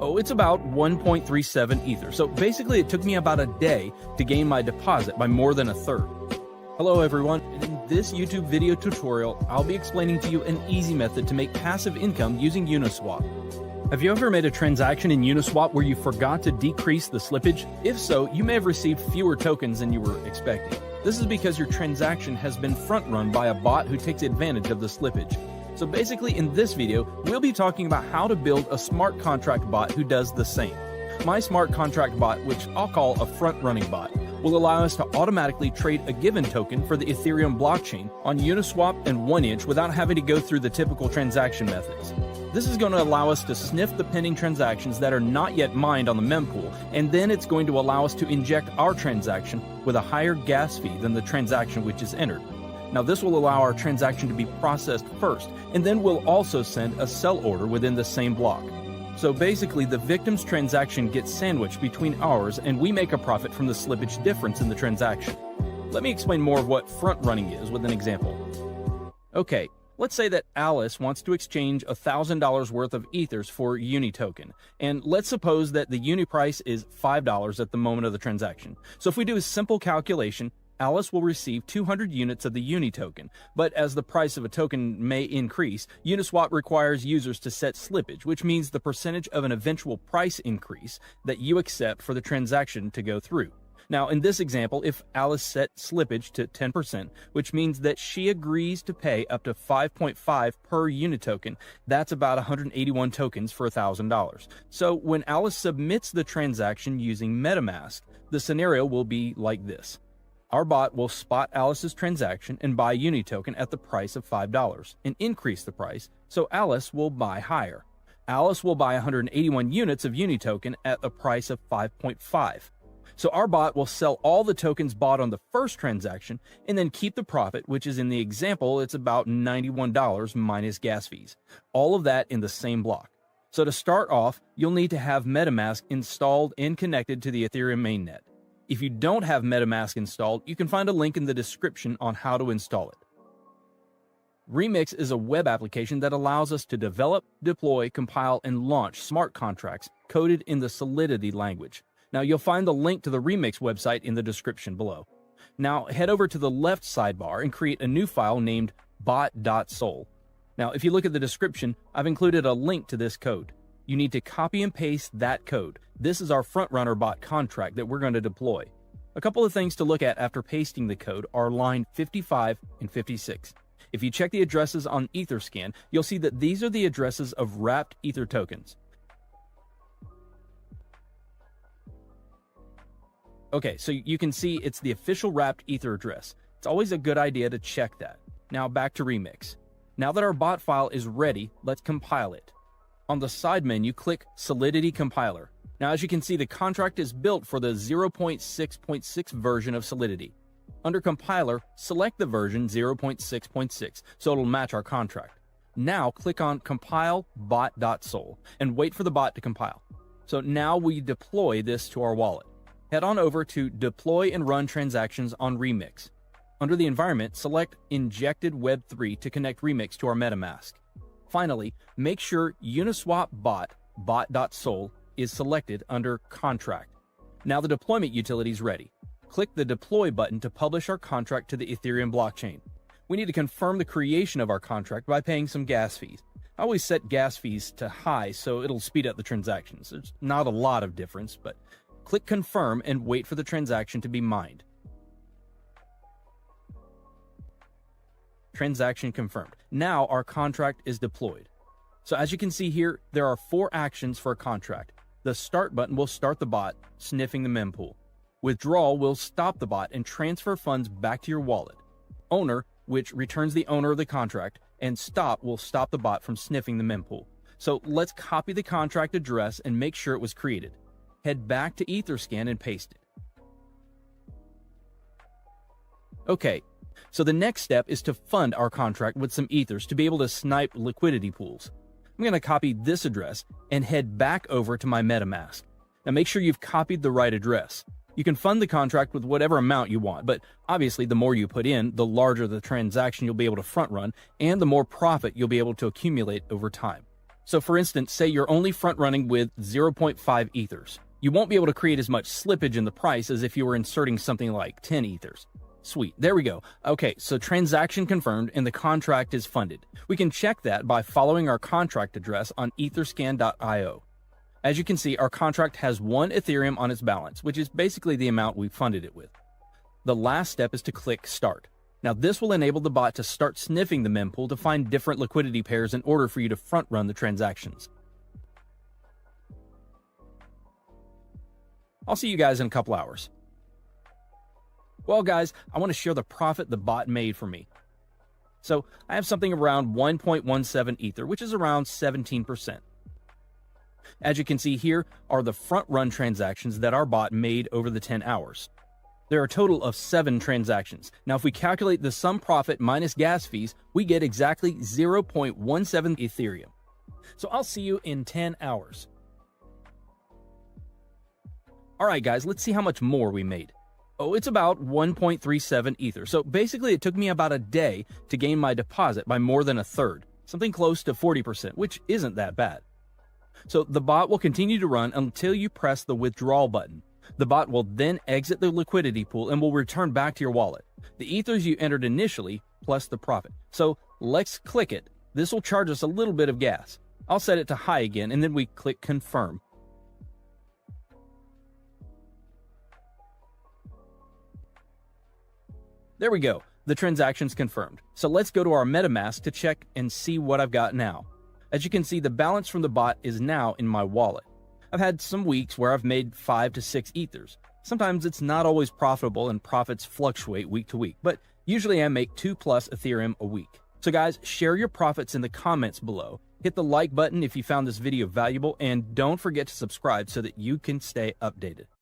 Oh, it's about 1.37 Ether. So basically it took me about a day to gain my deposit by more than a third. Hello everyone, and in this YouTube video tutorial, I'll be explaining to you an easy method to make passive income using Uniswap. Have you ever made a transaction in Uniswap where you forgot to decrease the slippage? If so, you may have received fewer tokens than you were expecting. This is because your transaction has been front-run by a bot who takes advantage of the slippage. So basically in this video, we'll be talking about how to build a smart contract bot who does the same. My smart contract bot, which I'll call a front-running bot, will allow us to automatically trade a given token for the Ethereum blockchain on Uniswap and 1inch without having to go through the typical transaction methods. This is going to allow us to sniff the pending transactions that are not yet mined on the mempool, and then it's going to allow us to inject our transaction with a higher gas fee than the transaction which is entered. Now this will allow our transaction to be processed first, and then we'll also send a sell order within the same block. So basically the victim's transaction gets sandwiched between ours, and we make a profit from the slippage difference in the transaction. Let me explain more of what front running is with an example. Okay, let's say that Alice wants to exchange $1,000 worth of Ethers for Uni token, and let's suppose that the Uni price is $5 at the moment of the transaction. So if we do a simple calculation, Alice will receive 200 units of the Uni token, but as the price of a token may increase, Uniswap requires users to set slippage, which means the percentage of an eventual price increase that you accept for the transaction to go through. Now, in this example, if Alice set slippage to 10%, which means that she agrees to pay up to 5.5 per Uni token, that's about 181 tokens for $1,000. So when Alice submits the transaction using MetaMask, the scenario will be like this. Our bot will spot Alice's transaction and buy Uni token at the price of $5 and increase the price, so Alice will buy higher. Alice will buy 181 units of Uni token at a price of 5.5. So our bot will sell all the tokens bought on the first transaction and then keep the profit, which is in the example, it's about $91 minus gas fees. All of that in the same block. So to start off, you'll need to have MetaMask installed and connected to the Ethereum mainnet. If you don't have MetaMask installed, you can find a link in the description on how to install it. Remix is a web application that allows us to develop, deploy, compile, and launch smart contracts coded in the Solidity language. Now you'll find the link to the Remix website in the description below. Now head over to the left sidebar and create a new file named Bot.sol. Now if you look at the description, I've included a link to this code. You need to copy and paste that code. This is our front-runner bot contract that we're going to deploy. A couple of things to look at after pasting the code are line 55 and 56. If you check the addresses on Etherscan, you'll see that these are the addresses of wrapped Ether tokens. Okay, so you can see it's the official wrapped Ether address. It's always a good idea to check that. Now back to Remix. Now that our bot file is ready, let's compile it. On the side menu, click Solidity Compiler. Now, as you can see, the contract is built for the 0.6.6 version of Solidity. Under Compiler, select the version 0.6.6 so it'll match our contract. Now, click on Compile Bot.sol and wait for the bot to compile. So now we deploy this to our wallet. Head on over to Deploy and Run Transactions on Remix. Under the environment, select Injected Web3 to connect Remix to our MetaMask. Finally, make sure Uniswap Bot.sol is selected under Contract. Now the deployment utility is ready. Click the Deploy button to publish our contract to the Ethereum blockchain. We need to confirm the creation of our contract by paying some gas fees. I always set gas fees to high so it'll speed up the transactions. There's not a lot of difference, but click Confirm and wait for the transaction to be mined. Transaction confirmed. Now our contract is deployed. So as you can see here, there are 4 actions for a contract. The Start button will start the bot, sniffing the mempool. Withdrawal will stop the bot and transfer funds back to your wallet. Owner, which returns the owner of the contract, and Stop will stop the bot from sniffing the mempool. So let's copy the contract address and make sure it was created. Head back to Etherscan and paste it. Okay. So the next step is to fund our contract with some Ethers to be able to snipe liquidity pools. I'm going to copy this address and head back over to my MetaMask. Now make sure you've copied the right address. You can fund the contract with whatever amount you want, but obviously the more you put in, the larger the transaction you'll be able to front run, and the more profit you'll be able to accumulate over time. So for instance, say you're only front running with 0.5 ethers. You won't be able to create as much slippage in the price as if you were inserting something like 10 ethers. Sweet, there we go. Okay, so transaction confirmed and the contract is funded. We can check that by following our contract address on etherscan.io. As you can see, our contract has 1 Ethereum on its balance, which is basically the amount we funded it with. The last step is to click Start. Now this will enable the bot to start sniffing the mempool to find different liquidity pairs in order for you to front run the transactions. I'll see you guys in a couple hours. Well guys, I want to share the profit the bot made for me. So I have something around 1.17 Ether, which is around 17%. As you can see here are the front run transactions that our bot made over the 10 hours. There are a total of 7 transactions. Now if we calculate the sum profit minus gas fees, we get exactly 0.17 Ethereum. So I'll see you in 10 hours. Alright guys, let's see how much more we made. Oh, it's about 1.37 Ether. So basically it took me about a day to gain my deposit by more than a third, something close to 40%, which isn't that bad. So the bot will continue to run until you press the withdrawal button. The bot will then exit the liquidity pool and will return back to your wallet. The ethers you entered initially plus the profit. So let's click it. This will charge us a little bit of gas. I'll set it to high again and then we click confirm. There we go. The transaction's confirmed. So let's go to our MetaMask to check and see what I've got now. As you can see, the balance from the bot is now in my wallet. I've had some weeks where I've made 5 to 6 ethers. Sometimes it's not always profitable and profits fluctuate week to week, but usually I make 2+ Ethereum a week. So guys, share your profits in the comments below. Hit the like button if you found this video valuable, and don't forget to subscribe so that you can stay updated.